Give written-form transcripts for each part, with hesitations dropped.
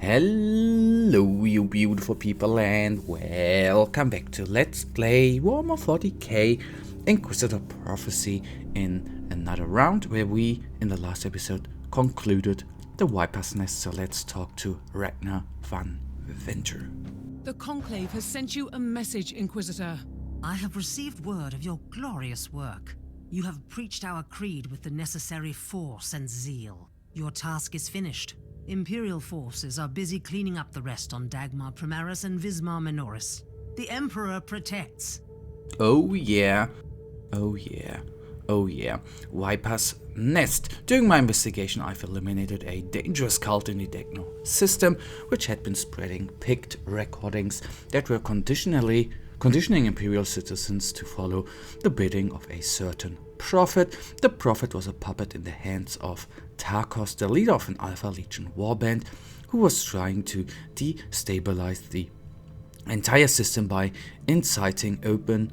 Hello you beautiful people and welcome back to Let's Play Warhammer 40k Inquisitor Prophecy in another round where we, in the last episode, concluded the Viper's Nest. So let's talk to Ragnar van Winter. The Conclave has sent you a message, Inquisitor. I have received word of your glorious work. You have preached our creed with the necessary force and zeal. Your task is finished. Imperial forces are busy cleaning up the rest on Dagmar Primaris and Vismar Minoris. The Emperor protects. Oh yeah. Oh yeah. Oh yeah. Viper's Nest. During my investigation, I've eliminated a dangerous cult in the Degno system, which had been spreading picked recordings that were conditioning Imperial citizens to follow the bidding of a certain prophet. The prophet was a puppet in the hands of Tarkos, the leader of an Alpha Legion warband, who was trying to destabilize the entire system by inciting open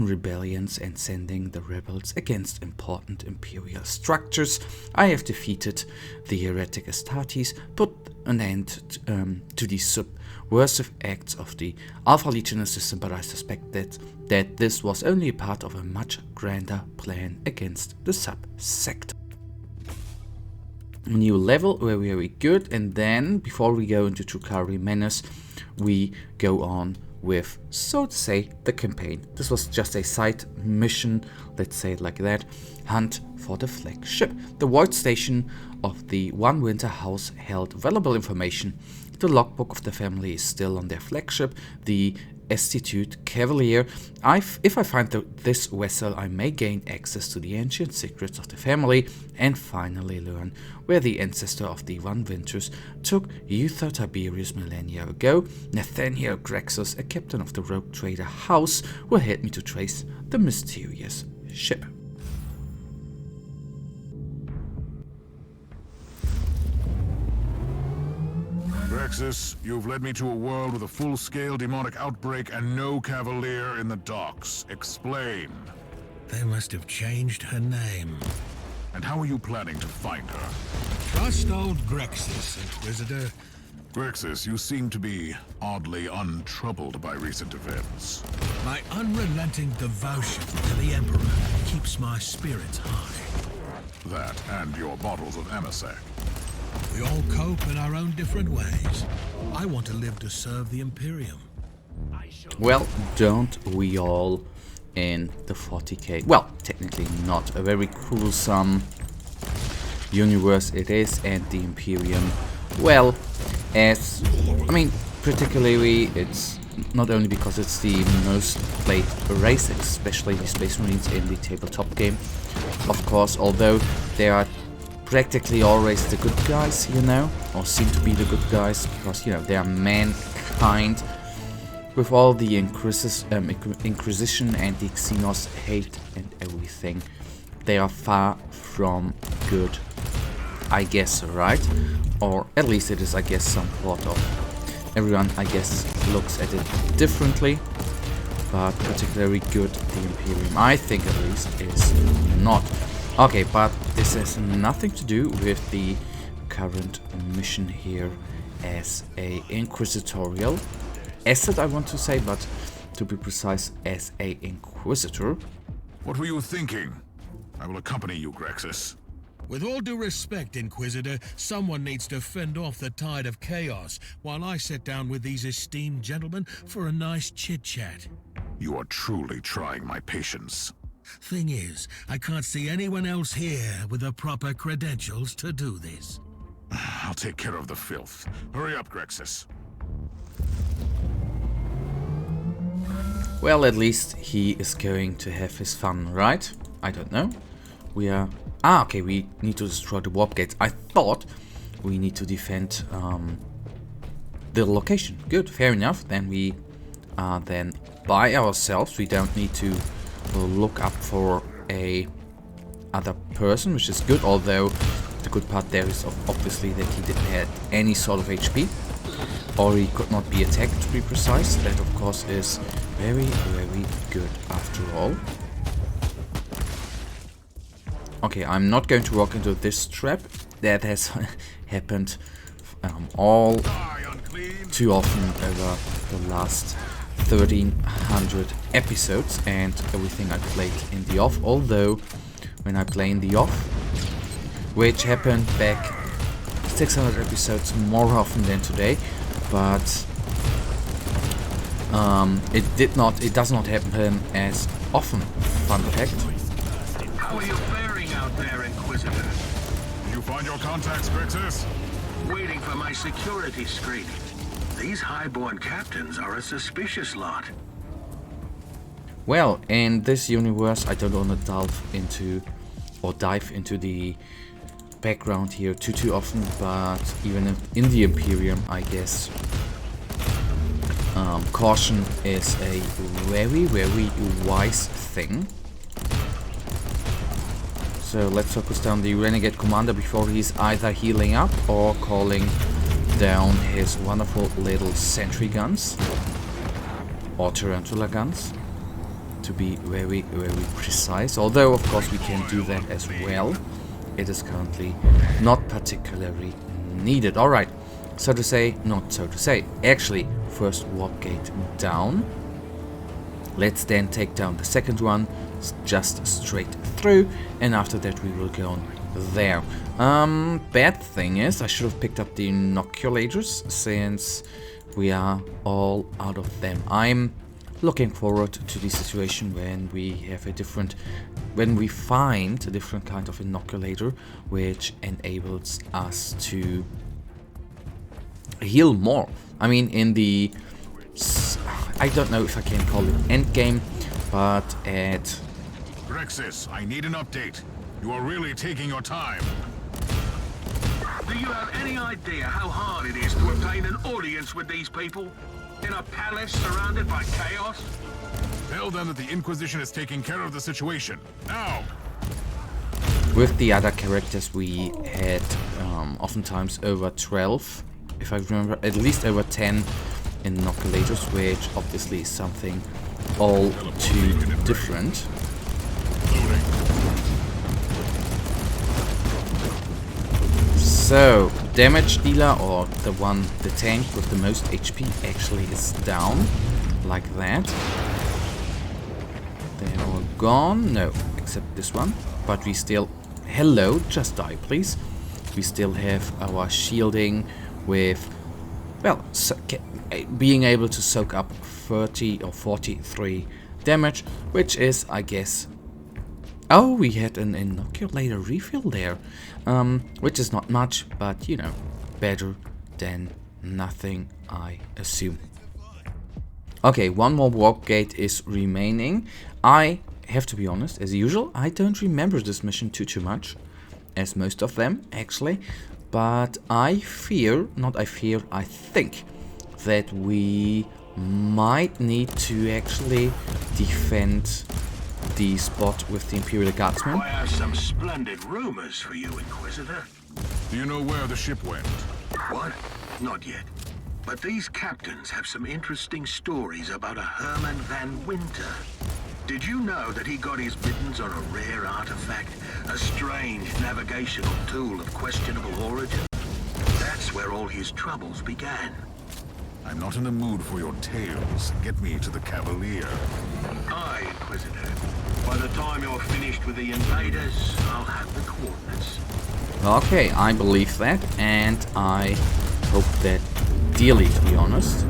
rebellions and sending the rebels against important Imperial structures. I have defeated the heretic Astartes, put an end to the subversive acts of the Alpha Legioner system, but I suspect that this was only a part of a much grander plan against the sub-sect. New level, very, very good, and then, before we go into Trukari Menace, we go on with, so to say, the campaign. This was just a side mission, let's say it like that. Hunt for the flagship. The void station of the One Winter House held valuable information. The logbook of the family is still on their flagship, the Estitute Cavalier. If I find this vessel, I may gain access to the ancient secrets of the family and finally learn where the ancestor of the One Winters took Uther Tiberius millennia ago. Nathaniel Grexus, a captain of the rogue trader house, will help me to trace the mysterious ship. Grexus, you've led me to a world with a full-scale demonic outbreak and no Cavalier in the docks. Explain. They must have changed her name. And how are you planning to find her? Trust old Grexus, Inquisitor. Grexus, you seem to be oddly untroubled by recent events. My unrelenting devotion to the Emperor keeps my spirits high. That and your bottles of Amasec. We all cope in our own different ways. I want to live to serve the Imperium. Well, don't we all in the 40k? Well, technically not. A very gruesome universe it is, and the Imperium, well, particularly it's not only because it's the most played race, especially the Space Marines in the tabletop game, of course, although they are practically always the good guys, you know, or seem to be the good guys, because, you know, they are mankind. With all the Inquisition and the Xenos hate and everything, they are far from good, I guess, right? Or at least it is, I guess, some sort of... Everyone, I guess, looks at it differently, but particularly good, the Imperium, I think at least, is not. Okay, but this has nothing to do with the current mission here as a inquisitorial asset, I want to say, but to be precise, as a Inquisitor. What were you thinking? I will accompany you, Grexus. With all due respect, Inquisitor, someone needs to fend off the tide of chaos while I sit down with these esteemed gentlemen for a nice chit-chat. You are truly trying my patience. Thing is, I can't see anyone else here with the proper credentials to do this. I'll take care of the filth. Hurry up, Grexus. Well, at least he is going to have his fun, right? I don't know. We are... okay, we need to destroy the warp gates. I thought we need to defend the location. Good, fair enough. Then we are then by ourselves. We don't need to look up for a other person, which is good, although the good part there is obviously that he didn't have any sort of HP, or he could not be attacked, to be precise. That of course is very, very good after all. Okay, I'm not going to walk into this trap. That has happened all too often over the last 1300 episodes and everything I played in the off, although when I play in the off, which happened back 600 episodes more often than today, but it does not happen as often. Fun fact. How are you faring out there, Inquisitor? Did you find your contacts, Grixis? Waiting for my security screening. These highborn captains are a suspicious lot. Well, in this universe, I don't want to dive into the background here too often, but even in the Imperium, I guess caution is a very, very wise thing. So let's focus down the Renegade Commander before he's either healing up or calling down his wonderful little sentry guns or tarantula guns, to be very, very precise. Although of course we can do that as well. It is currently not particularly needed. Alright, so to say, not so to say. Actually, first warp gate down. Let's then take down the second one, just straight through, and after that we will go on there. Bad thing is, I should have picked up the inoculators, since we are all out of them. I'm looking forward to the situation when we have when we find a different kind of inoculator, which enables us to heal more. I mean, in the, I don't know if I can call it endgame, but at... Grixis, I need an update. You are really taking your time. Do you have any idea how hard it is to obtain an audience with these people? In a palace surrounded by chaos? Tell them that the Inquisition is taking care of the situation. Now! With the other characters we had oftentimes over 12, if I remember, at least over 10 inoculators, which obviously is something all too different. So, damage dealer, or the tank with the most HP, actually is down, like that. They're all gone, no, except this one, but we still, hello, just die please. We still have our shielding with, well, being able to soak up 30 or 43 damage, which is, I guess, oh, we had an inoculator refill there, which is not much, but, you know, better than nothing, I assume. Okay, one more warp gate is remaining. I have to be honest, as usual, I don't remember this mission too much, as most of them, actually, but I think that we might need to actually defend the spot with the Imperial Guardsmen. I have some splendid rumors for you, Inquisitor. Do you know where the ship went? What? Not yet. But these captains have some interesting stories about a Herman van Winter. Did you know that he got his mittens on a rare artifact? A strange navigational tool of questionable origin? That's where all his troubles began. I'm not in the mood for your tales. Get me to the Cavalier. Aye, Inquisitor. By the time you're finished with the invaders, I'll have the coordinates. Okay, I believe that, and I hope that dearly, to be honest.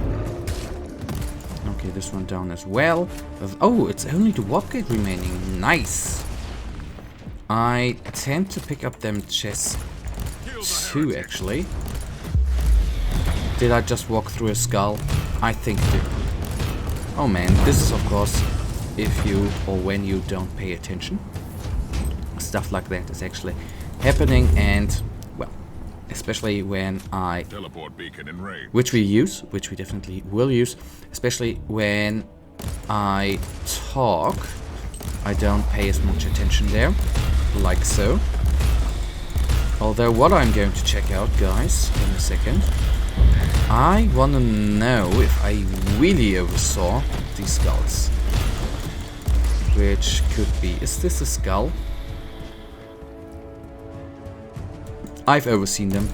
Okay, this one down as well. Oh, it's only the warp gate remaining. Nice. I tend to pick up them chests too, actually. Did I just walk through a skull? I think I did. Oh man, this is of course if you or when you don't pay attention. Stuff like that is actually happening, and well, especially when I Teleport beacon in range. which we definitely will use, especially when I talk, I don't pay as much attention there, like so. Although what I'm going to check out, guys, in a second, I want to know if I really oversaw these skulls. Which could be, is this a skull? I've overseen them.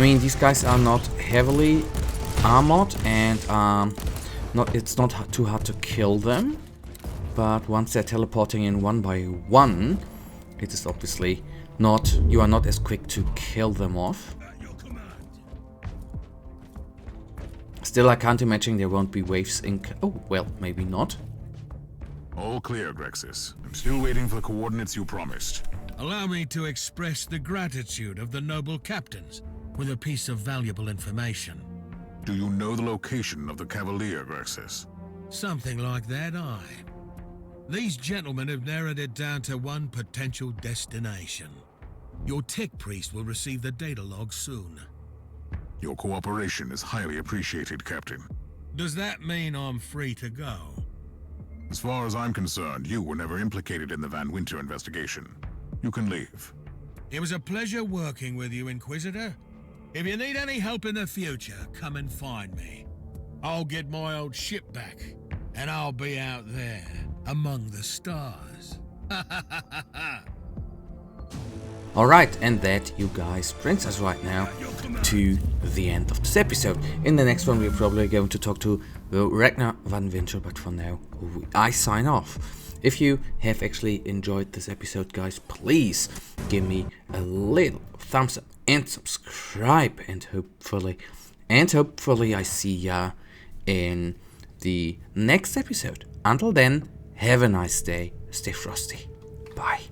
mean, these guys are not heavily armored, and it's not too hard to kill them. But once they're teleporting in one by one, it is obviously not. You are not as quick to kill them off. Still, I can't imagine there won't be waves in. Oh well, maybe not. All clear, Grexis. I'm still waiting for the coordinates you promised. Allow me to express the gratitude of the noble captains with a piece of valuable information. Do you know the location of the Cavalier, Grexis? Something like that, aye. These gentlemen have narrowed it down to one potential destination. Your tech priest will receive the data log soon. Your cooperation is highly appreciated, Captain. Does that mean I'm free to go? As far as I'm concerned, you were never implicated in the Van Winter investigation. You can leave. It was a pleasure working with you, Inquisitor. If you need any help in the future, come and find me. I'll get my old ship back, and I'll be out there, among the stars. Alright, and that, you guys, brings us right now to the end of this episode. In the next one, we're probably going to talk to Ragnar Van Winter, but for now, I sign off. If you have actually enjoyed this episode, guys, please give me a little thumbs up and subscribe, and hopefully I see ya in the next episode. Until then, have a nice day, stay frosty, bye.